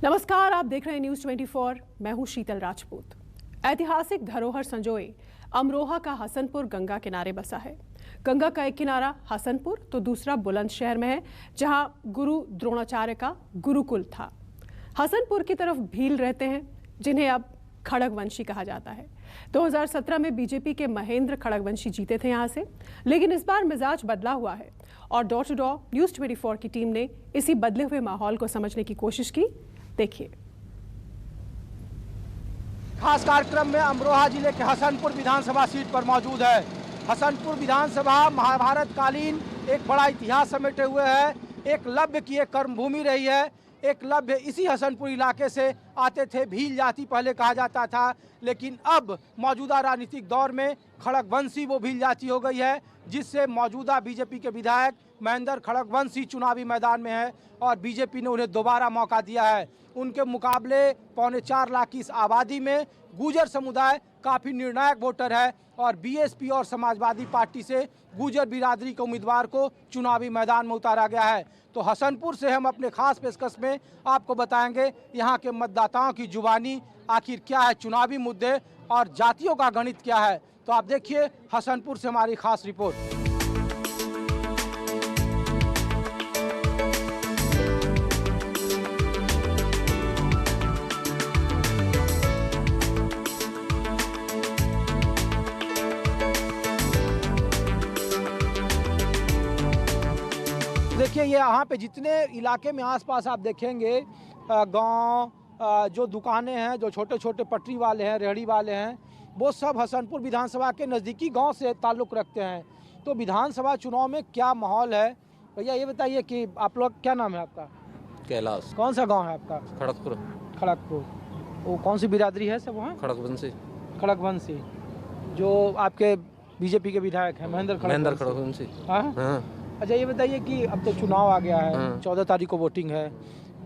नमस्कार, आप देख रहे हैं न्यूज़ 24। मैं हूं शीतल राजपूत। ऐतिहासिक धरोहर संजोए अमरोहा का हसनपुर गंगा किनारे बसा है। गंगा का एक किनारा हसनपुर तो दूसरा बुलंदशहर में है, जहां गुरु द्रोणाचार्य का गुरुकुल था। हसनपुर की तरफ भील रहते हैं, जिन्हें अब खड़गवंशी कहा जाता है। 2017 में बीजेपी के महेंद्र खड़गवंशी जीते थे यहां से, लेकिन इस बार मिजाज बदला हुआ है और डोर टू डोर न्यूज़ 24 की टीम ने इसी बदले हुए माहौल को समझने की कोशिश की। देखिए, खास कार्यक्रम में अमरोहा जिले के हसनपुर विधानसभा सीट पर मौजूद है। हसनपुर विधानसभा महाभारत कालीन एक बड़ा इतिहास समेटे हुए है। एकलव्य की एक कर्मभूमि रही है। एकलव्य इसी हसनपुर इलाके से आते थे। भील जाति पहले कहा जाता था, लेकिन अब मौजूदा राजनीतिक दौर में खड़गवंशी वो भील जाति हो गई है, जिससे मौजूदा बीजेपी के विधायक महेंद्र खड़गवंशी चुनावी मैदान में है और बीजेपी ने उन्हें दोबारा मौका दिया है। उनके मुकाबले 4.25 लाख की इस आबादी में गुर्जर समुदाय काफ़ी निर्णायक वोटर है और बीएसपी और समाजवादी पार्टी से गुर्जर बिरादरी के उम्मीदवार को चुनावी मैदान में उतारा गया है। तो हसनपुर से हम अपने खास पेशकश में आपको बताएंगे यहाँ के मतदाताओं की जुबानी आखिर क्या है, चुनावी मुद्दे और जातियों का गणित क्या है। तो आप देखिए हसनपुर से हमारी खास रिपोर्ट। देखिए, ये यहाँ पे जितने इलाके में आसपास आप देखेंगे गांव, जो दुकानें हैं, जो छोटे छोटे पटरी वाले हैं, रेहड़ी वाले हैं, वो सब हसनपुर विधानसभा के नज़दीकी गांव से ताल्लुक़ रखते हैं। तो विधानसभा चुनाव में क्या माहौल है, भैया ये बताइए कि आप लोग, क्या नाम है आपका? कैलाश। कौन सा गाँव है आपका? खड़गपुर। खड़गपुर। वो कौन सी बिरादरी है सब वहाँ? खड़गवंशी। खड़गवंशी, जो आपके बीजेपी के विधायक हैं महेंद्र खड़गवंशी। हाँ। अच्छा, ये बताइए कि अब तो चुनाव आ गया है, 14 तारीख को वोटिंग है,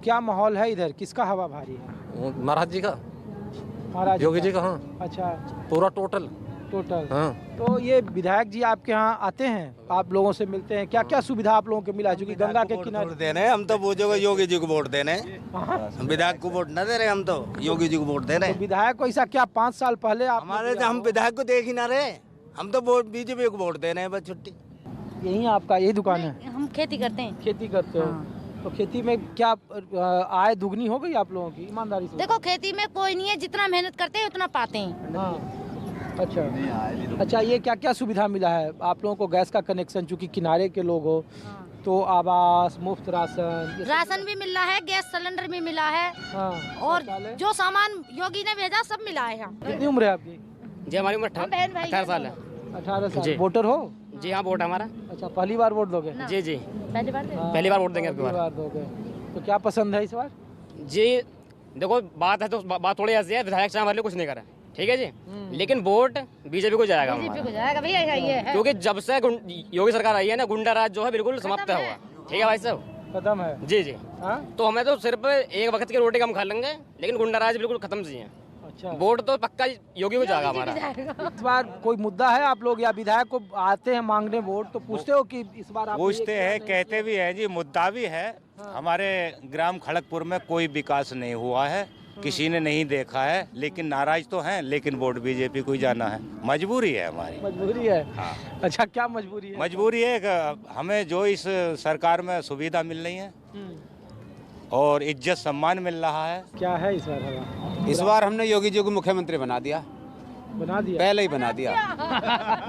क्या माहौल है इधर, किसका हवा भारी है? महाराज जी का, महाराज योगी जी का। हाँ, अच्छा, पूरा टोटल। हाँ। तो ये विधायक जी आपके यहाँ आते हैं, आप लोगों से मिलते हैं, क्या क्या सुविधा आप लोगों को मिला? चूँकि गंगा के किनारे देने, हम तो वो जगह योगी जी को वोट देने, हम विधायक को वोट न दे रहे, हम तो योगी जी को वोट दे रहे। विधायक को ऐसा क्या 5 साल पहले हमारे तो, हम विधायक को देख ही ना रहे, हम तो वोट बीजेपी को वोट दे रहे हैं बस। छुट्टी यही आपका यही दुकान है? हम खेती करते हैं। खेती करते हो? हाँ। तो खेती में क्या आय दुगनी हो गई आप लोगों की, ईमानदारी से? देखो, खेती में कोई नहीं है, जितना मेहनत करते हैं उतना पाते हैं। हाँ। अच्छा, ये क्या क्या सुविधा मिला है आप लोगों को? गैस का कनेक्शन, चूँकि किनारे के लोग हो, तो आवास, मुफ्त राशन भी मिल रहा है, गैस सिलेंडर भी मिला है। हाँ। और जो सामान योगी ने भेजा सब मिला है। कितनी उम्र है आपकी? जी, हमारी उम्र 18 साल है। 18 साल। वोटर हो? जी हाँ, वोट हमारा। अच्छा, पहली बार वोट दोगे? जी जी, पहली बार वोट देंगे। पहली बार दोगे। तो क्या पसंद है इस बार? जी देखो, बात है तो बात थोड़ी ऐसी है, विधायक से हमारे लिए कुछ नहीं करा, ठीक है जी, लेकिन वोट बीजेपी को जाएगा। बीजेपी को जाएगा भैया, ये है। क्योंकि जब से योगी सरकार आई है ना, गुंडा राज जो है बिल्कुल समाप्त हुआ। ठीक है भाई साहब, खत्म है। जी जी। तो हमें तो सिर्फ एक वक्त की रोटी कम खा लेंगे, लेकिन गुंडा राज बिल्कुल खत्म जी है। अच्छा, वोट तो पक्का योगी को जाएगा हमारा। इस बार कोई मुद्दा है, आप लोग या विधायक को आते हैं मांगने वोट, तो पूछते हो कि इस बार? पूछते हैं, कहते भी है जी, मुद्दा भी है। हाँ। हमारे ग्राम खड़गपुर में कोई विकास नहीं हुआ है, किसी ने नहीं देखा है, लेकिन नाराज तो हैं, लेकिन वोट बीजेपी को ही जाना है। मजबूरी है हमारी। मजबूरी है? हाँ। अच्छा, क्या मजबूरी है? मजबूरी है कि हमें जो इस सरकार में सुविधा मिल रही है और इज्जत सम्मान मिल रहा है। क्या है इस बार हवा? इस बार हमने योगी जी को मुख्यमंत्री बना दिया। पहले ही बना दिया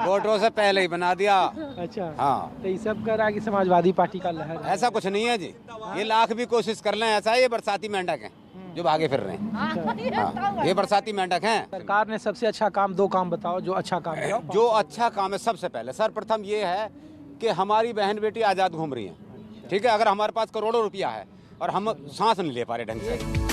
वोटों से पहले ही बना दिया। अच्छा, हाँ। तो ये सब कह रहा है कि समाजवादी पार्टी का लहर है। ऐसा कुछ नहीं है जी, ये लाख भी कोशिश कर लें, ऐसा है ये बरसाती मेंढक हैं जो भागे फिर रहे हैं। हाँ, ये बरसाती मेंढक हैं। सरकार ने सबसे अच्छा काम, 2 काम बताओ जो अच्छा काम है। जो अच्छा काम है, सबसे पहले सर्वप्रथम ये है कि हमारी बहन बेटी आज़ाद घूम रही हैं। ठीक है, अगर हमारे पास करोड़ों रुपया है और हम सांस नहीं ले पा रहे ढंग से।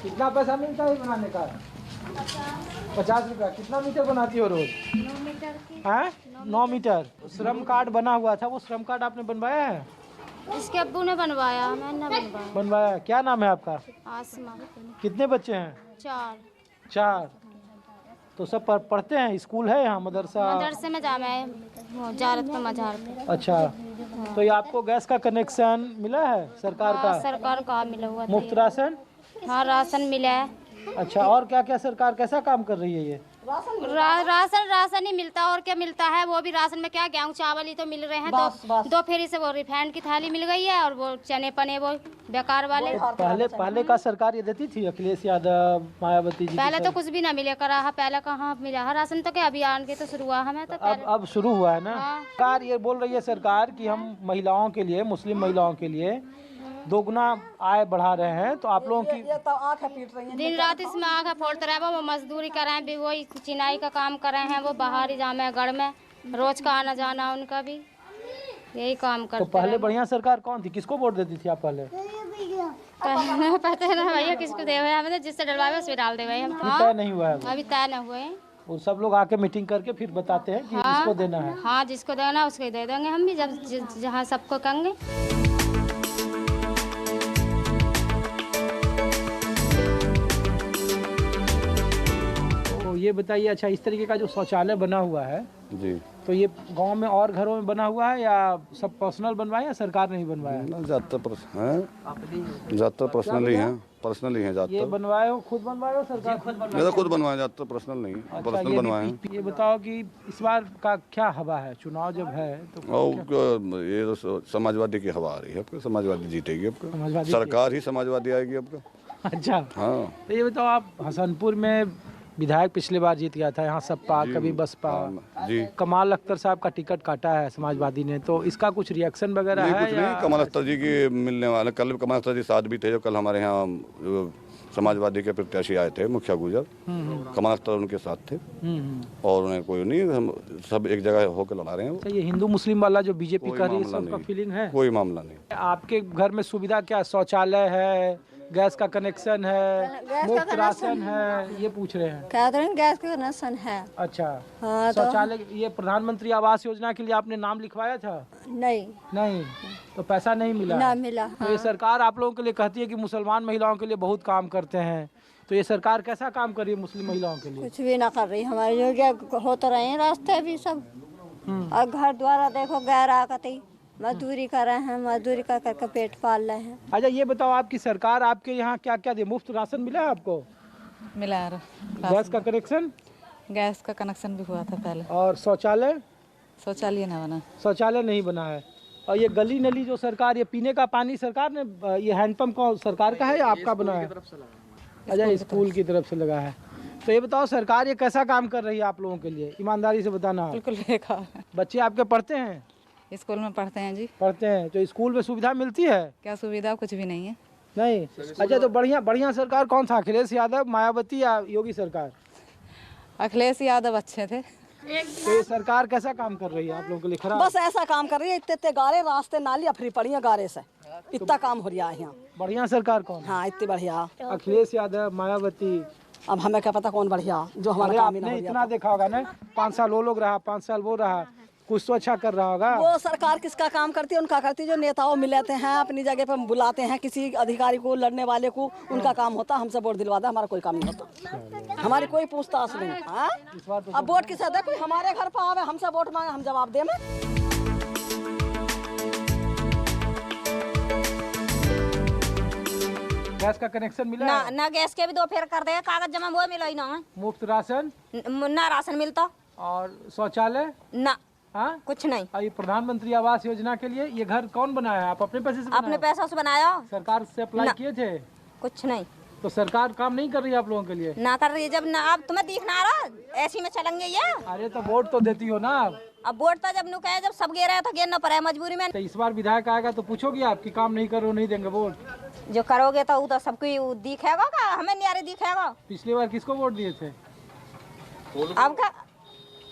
कितना पैसा मिलता है बनाने का? 50 रुपया। कितना मीटर बनाती हो रोज? 9 मीटर। हाँ, 9 मीटर। श्रम कार्ड बना हुआ था, वो श्रम कार्ड आपने बनवाया है? इसके अब्बू ने बनवाया, मैंने बनवाया। बनवाया। क्या नाम है आपका? आसमा। कितने बच्चे हैं? 4। 4। तो सब पढ़ते हैं, स्कूल है यहाँ, मदरसा? मदरसे में जामा है, जारत पे मजार पे। अच्छा, तो ये आपको गैस का कनेक्शन मिला है सरकार का? सरकार का मिला हुआ था मुफ्त राशन? हाँ, राशन मिला है। अच्छा, और क्या क्या सरकार कैसा काम कर रही है ये? राशन ही मिलता, और क्या मिलता है? वो भी राशन में क्या, गेहूँ चावल ही तो मिल रहे हैं। दो फेरी से वो रिफाइंड की थाली मिल गई है, और वो चने पने वो बेकार वाले। पहले का सरकार ये देती थी, अखिलेश यादव, मायावती जी? पहले तो कुछ भी ना मिले करा, पहले कहाँ मिला है राशन? तो क्या अभियान के तो शुरू हुआ हमें तो अब शुरू हुआ है ना। हाँ। सरकार ये बोल रही है सरकार कि हम महिलाओं के लिए, मुस्लिम महिलाओं के लिए दोगुना आय बढ़ा रहे हैं, तो आप लोगों की दिन रात इसमें आँखें फोड़ते रहे। वो मजदूरी कर रहे हैं भी, वही चिनाई का काम कर रहे हैं, वो बाहर ही जामे गढ़ में, रोज का आना जाना उनका भी यही काम करते। तो पहले बढ़िया सरकार कौन थी, किसको वोट देती थी आप पहले? पता है ना भैया किसको दे हुए हमें, जिससे डलवाए उस पे डाल दे भाई हम। तय नहीं हुआ है अभी तय न हुए। वो सब लोग आके मीटिंग करके फिर बताते हैं कि किसको देना है। हाँ, जिसको देना उसको दे देंगे हम भी, जब जहाँ सबको कहेंगे। ये बताइए, अच्छा इस तरीके का जो शौचालय बना हुआ है जी, तो ये गांव में और घरों में बना हुआ है या सब पर्सनल बनवाया या सरकार ने ही बनवाया? ज़्यादातर पर्सनली हैं, पर्सनली हैं ये ज़्यादातर। बनवाए हो, खुद बनवाए हो सरकार? मैं तो खुद बनवाया, ज़्यादातर पर्सनल नहीं, पर्सनल बनवाए हैं। ये बताओ कि इस बार का क्या हवा है, चुनाव जब है तो? और ये तो समाजवादी की हवा आ रही है आपका, समाजवादी जीतेगी आपका, सरकार ही समाजवादी आएगी आपका। अच्छा, हाँ। तो ये बताओ, आप हसनपुर में विधायक पिछले बार जीत गया था, यहाँ सपा कभी बसपा जी। कमाल अख्तर साहब का टिकट काटा है समाजवादी ने, तो इसका कुछ रिएक्शन वगैरह है? कुछ नहीं, कमाल अख्तर जी की मिलने वाले, कल कमाल अख्तर जी साथ भी थे, जो कल हमारे यहाँ समाजवादी के प्रत्याशी आए थे, मुखिया गुजर, कमाल अख्तर उनके साथ थे, और उन्हें कोई नहीं, हम सब एक जगह होकर लड़ा रहे हैं। तो ये हिंदू मुस्लिम वाला जो बीजेपी कर रही है, सबका फीलिंग है? कोई मामला नहीं। आपके घर में सुविधा क्या, शौचालय है, गैस का कनेक्शन है, मुफ्त राशन है, ये पूछ रहे हैं? कह रहे हैं गैस का कनेक्शन है। अच्छा, हाँ, शौचालय ये प्रधानमंत्री आवास योजना के लिए आपने नाम लिखवाया था? नहीं, तो पैसा नहीं मिला? ना मिला। तो ये सरकार आप लोगों के लिए कहती है कि मुसलमान महिलाओं के लिए बहुत काम करते हैं, तो ये सरकार कैसा काम कर रही है मुस्लिम महिलाओं के लिए? कुछ भी ना कर रही, हमारे योग्य होते रहे हैं रास्ते भी सब, और घर द्वारा देखो गैर आकती, मजदूरी कर रहे हैं, मजदूरी कर करके पेट पाल रहे हैं। अच्छा, ये बताओ, आपकी सरकार आपके यहाँ क्या क्या दे, मुफ्त राशन मिला है आपको? मिला है। गैस का कनेक्शन? गैस का कनेक्शन भी हुआ था पहले। और शौचालय? शौचालय नहीं बना। शौचालय नहीं बना है। और ये गली नली जो सरकार, ये पीने का पानी सरकार ने, ये हैंडपंप कौन सरकार का है या आपका बना है? अच्छा, स्कूल की तरफ से लगा है। तो ये बताओ, सरकार ये कैसा काम कर रही है आप लोगों के लिए, ईमानदारी से बताना। बिल्कुल बेकार। बच्चे आपके पढ़ते हैं? स्कूल में पढ़ते हैं जी। पढ़ते हैं, तो स्कूल में सुविधा मिलती है? क्या सुविधा, कुछ भी नहीं है। नहीं? अच्छा, तो बढ़िया सरकार कौन सा, अखिलेश यादव, मायावती या योगी सरकार? अखिलेश यादव अच्छे थे। तो ये सरकार कैसा काम कर रही है आप लोगों के लिए? खराब? बस ऐसा काम कर रही है, इतने गारे रास्ते नाली अफरी पड़ी है गारे से, इतना काम हो रहा है यहाँ। बढ़िया सरकार कौन? हाँ, इतनी बढ़िया। अखिलेश यादव, मायावती। अब हमें क्या पता कौन बढ़िया, जो हमारे आपने इतना देखा होगा ना, 5 साल वो लोग रहा, 5 साल वो रहा, कुछ तो अच्छा कर रहा होगा। वो सरकार किसका काम करती है, उनका करती है। जो नेताओं मिलाते हैं, अपनी जगह पर बुलाते हैं किसी अधिकारी को, लड़ने वाले को, उनका काम होता। हमसे वोट दिलवाता, हमारा कोई काम नहीं होता, हमारी कोई पूछताछ नहीं। हाँ, अब वोट किसे दे, कोई हमारे घर पर आवे, हमसे वोट मांगे, हम जवाब दे। गैस का कनेक्शन मिला ना, है? ना गैस के भी 2 फेर कर दे, कागज जमा वो मिला ही ना। मुफ्त राशन? ना राशन मिलता। और शौचालय? ना। हाँ, कुछ नहीं। और ये प्रधानमंत्री आवास योजना के लिए ये घर कौन बनाया है? आप अपने पैसे से? अपने पैसों से बनाया। सरकार से अप्लाई किए थे? कुछ नहीं। तो सरकार काम नहीं कर रही है आप लोगों के लिए? ना कर रही है। जब ना अब तुम्हें दिखना आ रहा ऐसी में चलेंगे ये। अरे तो वोट तो देती हो ना आप? अब वोट तो जब नु कहे, जब सब गिर रहे तो गिरना पड़ा मजबूरी में। तो इस बार विधायक आएगा तो पूछोगे आपकी काम नहीं करो, नहीं देंगे वोट? जो करोगे तो वो तो सबको दिखेगा का, हमें नहीं दिखेगा। पिछली बार किसको वोट दिए थे? अब का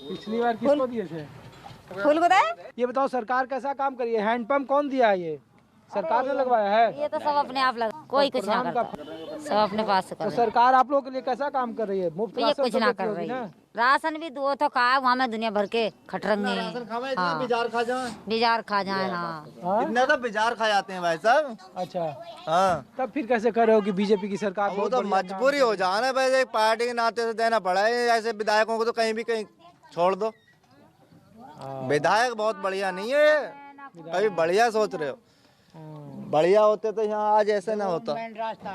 पिछली बार किसको दिए थे? फूल को दे। ये बताओ, सरकार कैसा काम करी है? हैंडपंप कौन दिया है? ये सरकार ने लगवाया है? ये तो सब अपने आप लगा, कोई कुछ ना करता, सब अपने पास से कर तो रहे। सरकार आप लोगों के लिए कैसा काम कर रही है? मुफ्त ये राशन कुछ सब ना देती कर होगी रही ना? है, राशन भी दो तो खाए वहाँ में दुनिया भर के खटरंगे हाँ। बिजार खा जाए, बिजार खा जाए हाँ। इतना तो बिजार खा जाते हैं भाई साहब। अच्छा हाँ, तब फिर कैसे कर रहे हो कि बीजेपी की सरकार वो बहुत तो बढ़िया मजबूरी हो जाना है भाई, एक पार्टी के नाते से देना पड़ा है। ऐसे विधायकों को तो कहीं भी कहीं छोड़ दो। विधायक बहुत बढ़िया नहीं है, कभी बढ़िया सोच रहे हो। बढ़िया होते तो यहाँ आज ऐसे ना होता,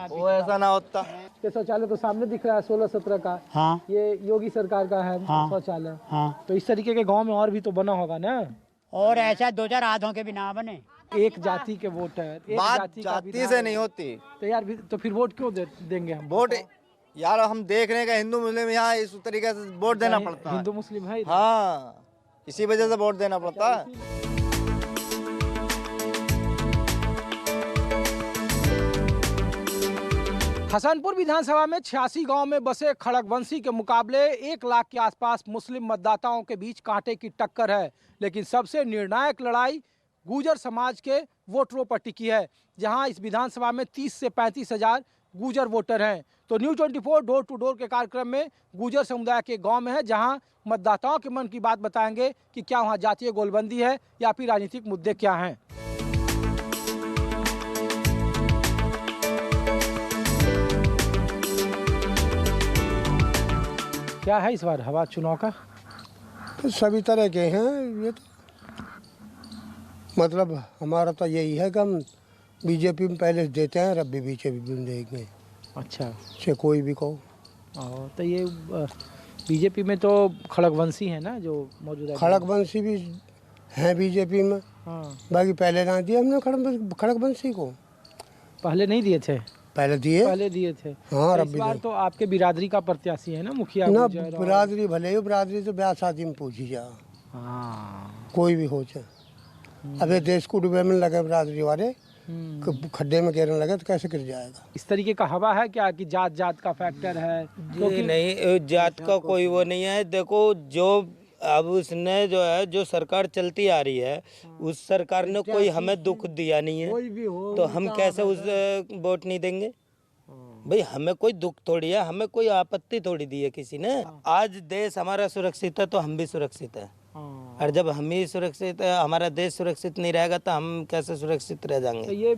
वो ऐसा ना होता। ये शौचालय तो सामने दिख रहा है 16-17 का। हाँ। ये योगी सरकार का है हाँ। शौचालय। हाँ। तो इस तरीके के गांव में और भी तो बना होगा ना। और ऐसा 2-4 आधों के बिना बने। एक जाति के वोटर, एक बात का जाति से नहीं होती। तो यार तो फिर वोट क्यों देंगे हम? वोट यार हम देख रहे हैं कि हिंदू मुस्लिम यहाँ इस तरीके से वोट देना पड़ता है। हिंदू मुस्लिम है हाँ, इसी वजह से वोट देना पड़ता है। हसनपुर विधानसभा में 86 गांव में बसे खड़गवंशी के मुकाबले 1 लाख के आसपास मुस्लिम मतदाताओं के बीच कांटे की टक्कर है। लेकिन सबसे निर्णायक लड़ाई गुर्जर समाज के वोटरों पर टिकी है, जहां इस विधानसभा में 30 से 35 हजार गुर्जर वोटर हैं। तो न्यूज़ 24 डोर टू डोर के कार्यक्रम में गुर्जर समुदाय के गांव में है, जहां मतदाताओं के मन की बात बताएंगे कि क्या वहां जातीय गोलबंदी है या फिर राजनीतिक मुद्दे क्या हैं। क्या है इस बार हवा चुनाव का? तो सभी तरह के हैं। ये तो मतलब हमारा तो यही है कि हम बीजेपी में पहले देते हैं, अब भी बीजेपी में देंगे। अच्छा, से कोई भी कहो। तो ये बीजेपी में तो खड़गवंशी है ना जो मौजूदा? खड़गवंशी भी हैं बीजेपी में। हाँ। बाकी पहले ना दिया हमने खड़गवंशी को। पहले नहीं दिए थे? पहले दिए थे। हाँ, तो इस बार तो आपके बिरादरी का प्रत्याशी है ना मुखिया ना। बिरादरी भले ही बिरादरी तो ब्याह शादी में पूछी जा। हाँ। कोई भी हो जाए। अबे देश को डूबे में लगे बिरादरी वाले, खड्डे में गिरने लगे तो कैसे गिर जाएगा? इस तरीके का हवा है क्या कि जात का फैक्टर है? क्योंकि नहीं, जात का कोई वो नहीं है। देखो जो अब उसने जो है जो सरकार चलती आ रही है, उस सरकार ने कोई हमें दुख दिया नहीं है, कोई भी हो तो हम कैसे उस वोट नहीं देंगे? भाई हमें कोई दुख थोड़ी है, हमें कोई आपत्ति थोड़ी दी है किसी ने। आज देश हमारा सुरक्षित है तो हम भी सुरक्षित है, और जब हम ही सुरक्षित है, हमारा देश सुरक्षित नहीं रहेगा तो हम कैसे सुरक्षित रह जाएंगे? तो ये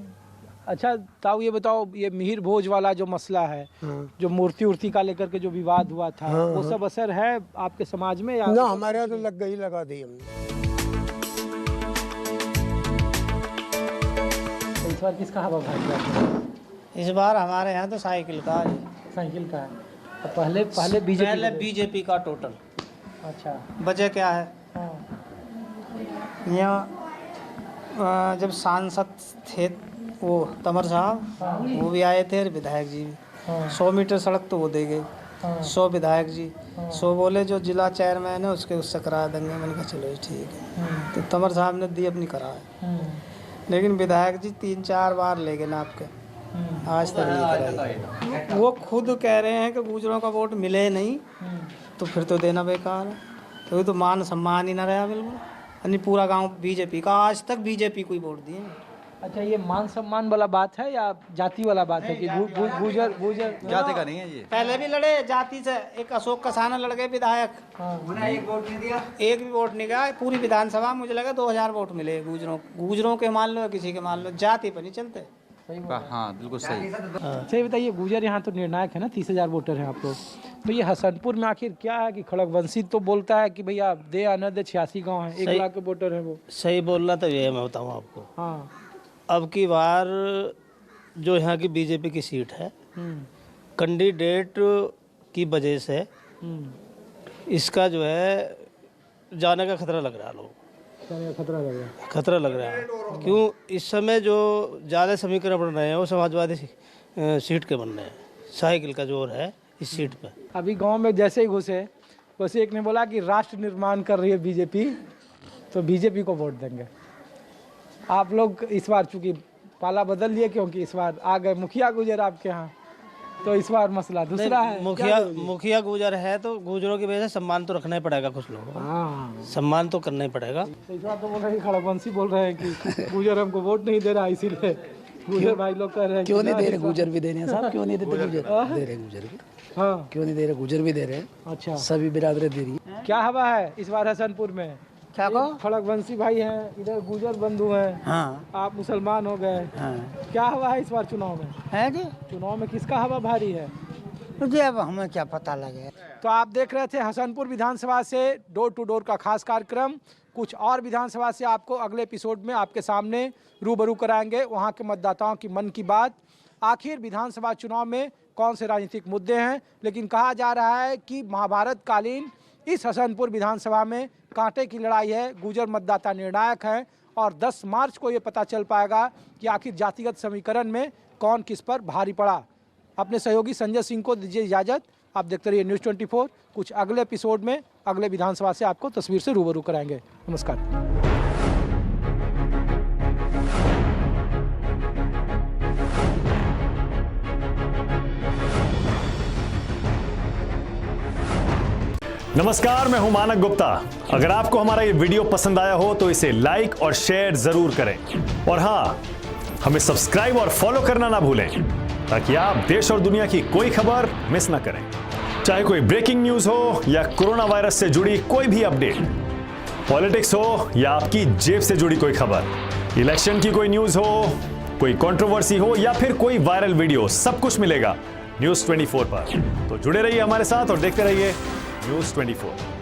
अच्छा ताऊ ये बताओ, ये मिहिर भोज वाला जो मसला है, जो मूर्ति का लेकर के जो विवाद हुआ था, वो सब असर है आपके समाज में या ना? हमारे यहाँ तो लगा दी हमने। तो इस बार किसका हवा भाग? इस बार हमारे यहाँ तो साइकिल का है। साइकिल का है। तो पहले बीजेपी का टोटल। अच्छा, वजह क्या है? यहाँ जब सांसद थे वो तमर साहब, वो भी आए थे, विधायक जी भी। 100 मीटर सड़क तो वो दे गए, 100 विधायक जी, 100 बोले जो जिला चेयरमैन है उसके उससे करा देंगे। मैंने कहा चलो ठीक है। तो तमर साहब ने दी अपनी कराए, लेकिन विधायक जी 3-4 बार ले गए ना आपके, आज तक नहीं कराए। वो खुद कह रहे हैं कि गुजरों का वोट मिले नहीं तो फिर तो देना बेकार है। तो तो मान सम्मान ही ना रहा बिल्कुल, यानी पूरा गांव बीजेपी का, आज तक बीजेपी को ही वोट दिए। अच्छा, ये मान सम्मान वाला बात है या जाति वाला बात है कि गुजर जाति का नहीं है ये? पहले भी लड़े जाति से, एक अशोक कसाना लड़ गए विधायक, एक वोट नहीं दिया, एक भी वोट नहीं गया। पूरी विधानसभा मुझे लगा 2000 वोट मिले गुजरों के मान लो, किसी के मान लो, जाति पर नहीं चलते। हाँ बिल्कुल सही। सही बताइए, गुजर यहाँ तो निर्णायक है ना, 30,000 वोटर हैं आप लोग। तो ये हसनपुर में आखिर क्या है कि खड़गवंशी तो बोलता है कि भैया दे आना दे, 86 गाँव है, 1 लाख के वोटर है वो। सही बोलना तो ये मैं बताऊँ आपको। हाँ, अब की बार जो यहाँ की बीजेपी की सीट है, कैंडिडेट की वजह से इसका जो है जाने का खतरा लग रहा है। लोग खतरा लग रहा है। क्यों? इस समय जो ज़्यादा समीकरण बन रहे हैं वो समाजवादी सीट के बन रहे हैं। साइकिल का जोर है इस सीट पर। अभी गांव में जैसे ही घुसे वैसे एक ने बोला कि राष्ट्र निर्माण कर रही है बीजेपी, तो बीजेपी को वोट देंगे। आप लोग इस बार चूंकि पाला बदल लिए, क्योंकि इस बार आ गए मुखिया गुजर आपके यहाँ, तो इस बार मसला दूसरा है। मुखिया गुजर है तो गुजरों की वजह से सम्मान तो रखना ही पड़ेगा कुछ लोगों को, सम्मान तो करना ही पड़ेगा। तो इस बार तो बोल रहे हैं खड़गवंशी बोल रहे हैं कि गुजर हमको वोट नहीं दे रहा, इसीलिए गुजर भाई लोग कह रहे हैं क्यों नहीं दे रहे? गुजर भी दे रहे हैं साहब, क्यों नहीं देते? गुजर दे रहे, गुजर भी। हाँ, क्यों नहीं दे रहे? गुजर भी दे रहे हैं। अच्छा, सभी बिरादरी दे रही है। क्या हवा है इस बार हसनपुर में? क्या को? खड़गवंशी भाई हैं, इधर गुजर बंधु हैं, हाँ, आप मुसलमान हो गए। हाँ, क्या हवा है इस बार चुनाव में? है जी, चुनाव में किसका हवा भारी है? मुझे अब हमें क्या पता लगे। तो आप देख रहे थे हसनपुर विधानसभा से डोर टू डोर का खास कार्यक्रम। कुछ और विधानसभा से आपको अगले एपिसोड में आपके सामने रूबरू कराएंगे, वहां के मतदाताओं की मन की बात। आखिर विधानसभा चुनाव में कौन से राजनीतिक मुद्दे हैं, लेकिन कहा जा रहा है कि महाभारत कालीन इस हसनपुर विधानसभा में कांटे की लड़ाई है। गुजर मतदाता निर्णायक हैं और 10 मार्च को ये पता चल पाएगा कि आखिर जातिगत समीकरण में कौन किस पर भारी पड़ा। अपने सहयोगी संजय सिंह को दीजिए इजाज़त। आप देखते रहिए न्यूज़ 24। कुछ अगले एपिसोड में अगले विधानसभा से आपको तस्वीर से रूबरू कराएंगे। नमस्कार। नमस्कार, मैं हूं मानक गुप्ता। अगर आपको हमारा ये वीडियो पसंद आया हो तो इसे लाइक और शेयर जरूर करें, और हाँ, हमें सब्सक्राइब और फॉलो करना ना भूलें ताकि आप देश और दुनिया की कोई खबर मिस ना करें। चाहे कोई ब्रेकिंग न्यूज हो या कोरोना वायरस से जुड़ी कोई भी अपडेट, पॉलिटिक्स हो या आपकी जेब से जुड़ी कोई खबर, इलेक्शन की कोई न्यूज हो, कोई कंट्रोवर्सी हो या फिर कोई वायरल वीडियो, सब कुछ मिलेगा न्यूज़ 24 पर। तो जुड़े रहिए हमारे साथ और देखते रहिए न्यूज़ 24।